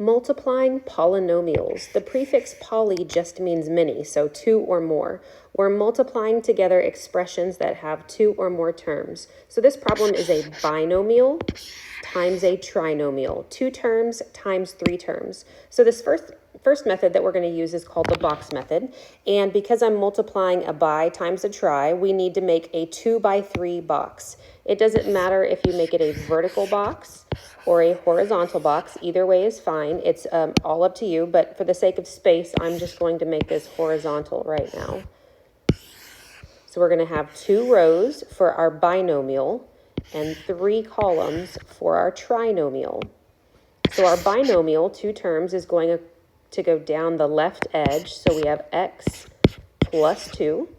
Multiplying polynomials. The prefix poly just means many, so two or more. We're multiplying together expressions that have two or more terms. So this problem is a binomial times a trinomial. 2 terms times 3 terms. So this first method that we're going to use is called the box method. And because I'm multiplying a bi times a tri, we need to make a 2 by 3 box. It doesn't matter if you make it a vertical box or a horizontal box. Either way is fine. It's all up to you, but for the sake of space, I'm just going to make this horizontal right now. So we're going to have 2 rows for our binomial and 3 columns for our trinomial. So our binomial, 2 terms, is going to go down the left edge. So we have x plus 2.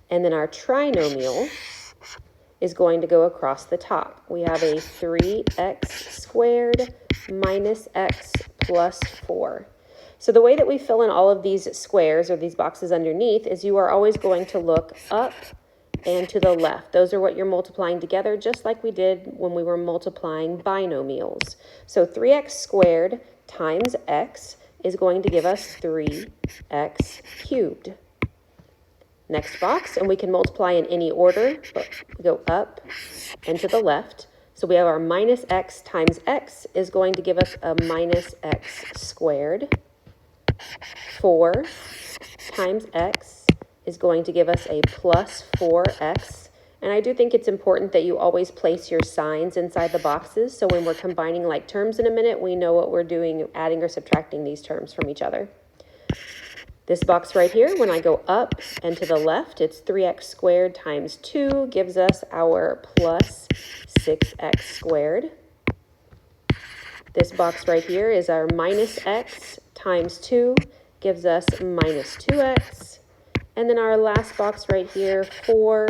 And then our trinomial is going to go across the top. We have a 3x squared minus x plus 4. So the way that we fill in all of these squares or these boxes underneath is you are always going to look up and to the left. Those are what you're multiplying together, just like we did when we were multiplying binomials. So 3x squared times x is going to give us 3x cubed. Next box, and we can multiply in any order, but go up and to the left. So we have our minus x times x is going to give us a minus x squared. 4 times x is going to give us a plus 4x. And I do think it's important that you always place your signs inside the boxes, so when we're combining like terms in a minute, we know what we're doing, adding or subtracting these terms from each other. This box right here, when I go up and to the left, it's 3x squared times 2 gives us our plus 6x squared. This box right here is our minus x times 2 gives us minus 2x. And then our last box right here, 4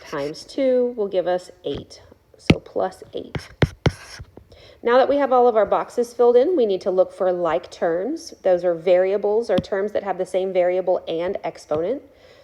times 2 will give us 8, so plus 8. Now that we have all of our boxes filled in, we need to look for like terms. Those are variables or terms that have the same variable and exponent.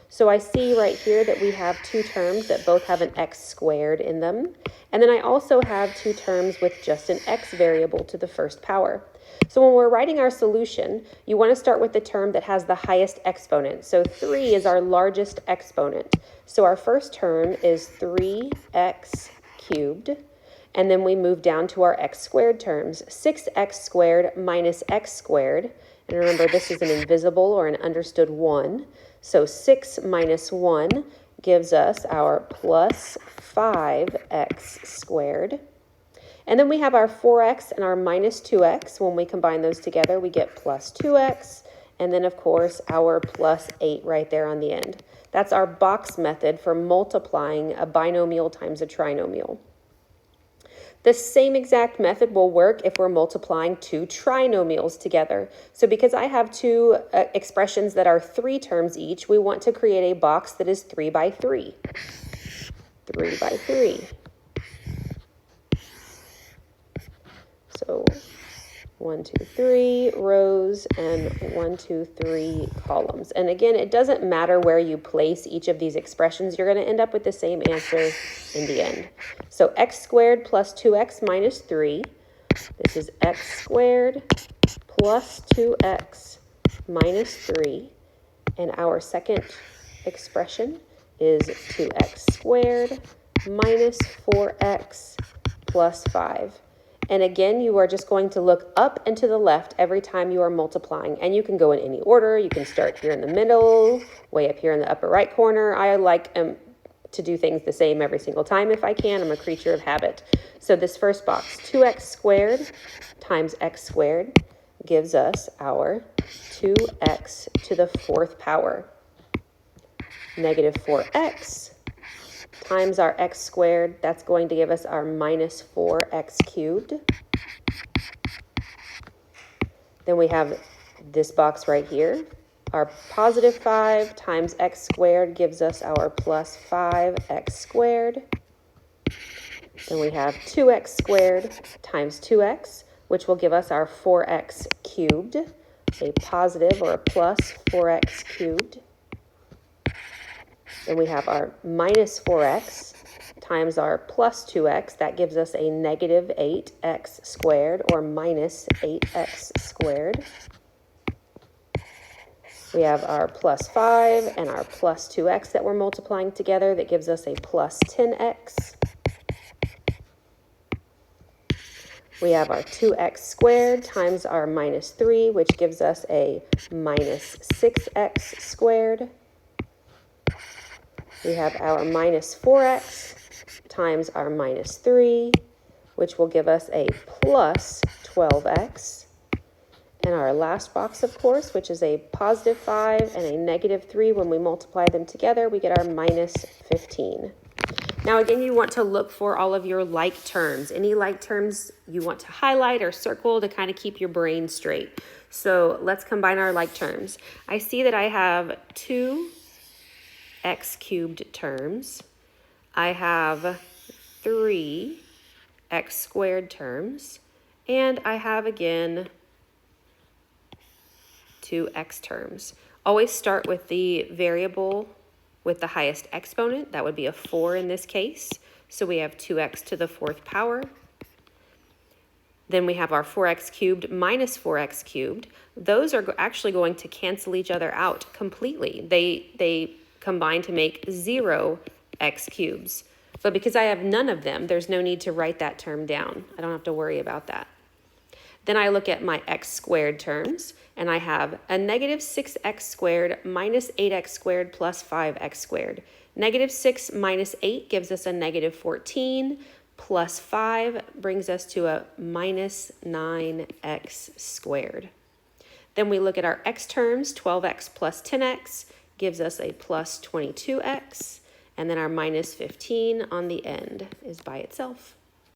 So I see right here that we have 2 terms that both have an x squared in them. And then I also have 2 terms with just an x variable to the first power. So when we're writing our solution, you want to start with the term that has the highest exponent. So 3 is our largest exponent. So our first term is 3x cubed. And then we move down to our x squared terms, 6x squared minus x squared. And remember, this is an invisible or an understood 1. So 6 minus 1 gives us our plus 5x squared. And then we have our 4x and our minus 2x. When we combine those together, we get plus 2x. And then, of course, our plus 8 right there on the end. That's our box method for multiplying a binomial times a trinomial. The same exact method will work if we're multiplying 2 trinomials together. So because I have 2 expressions that are 3 terms each, we want to create a box that is 3 by 3. 3 by 3. So 1, 2, 3 rows and 1, 2, 3 columns. And again, it doesn't matter where you place each of these expressions. You're going to end up with the same answer in the end. So x squared plus 2x minus 3. This is x squared plus 2x minus 3. And our second expression is 2x squared minus 4x plus 5. And again, you are just going to look up and to the left every time you are multiplying. And you can go in any order. You can start here in the middle, way up here in the upper right corner. I like to do things the same every single time if I can. I'm a creature of habit. So this first box, 2x squared times x squared gives us our 2x to the 4th power. Negative 4x times our x squared, that's going to give us our minus 4x cubed. Then we have this box right here. Our positive 5 times x squared gives us our plus 5x squared. Then we have 2x squared times 2x, which will give us our 4x cubed, a positive or a plus 4x cubed. Then we have our minus 4x times our plus 2x, that gives us a negative 8x squared, or minus 8x squared. We have our plus 5 and our plus 2x that we're multiplying together. That gives us a plus 10x. We have our 2x squared times our minus 3, which gives us a minus 6x squared. We have our minus 4x times our minus 3, which will give us a plus 12x. And our last box, of course, which is a positive 5 and a negative 3, when we multiply them together, we get our minus 15. Now, again, you want to look for all of your like terms. Any like terms you want to highlight or circle to kind of keep your brain straight. So let's combine our like terms. I see that I have 2x cubed terms. I have 3x squared terms. And I have, again, 2x terms. Always start with the variable with the highest exponent. That would be a 4 in this case. So we have 2x to the 4th power. Then we have our 4x cubed minus 4x cubed. Those are actually going to cancel each other out completely. They combine to make 0x cubes. But because I have none of them, there's no need to write that term down. I don't have to worry about that. Then I look at my x squared terms, and I have a negative 6x squared minus 8x squared plus 5x squared. Negative 6 minus 8 gives us a negative 14, plus 5 brings us to a minus 9x squared. Then we look at our x terms, 12x plus 10x gives us a plus 22x, and then our minus 15 on the end is by itself.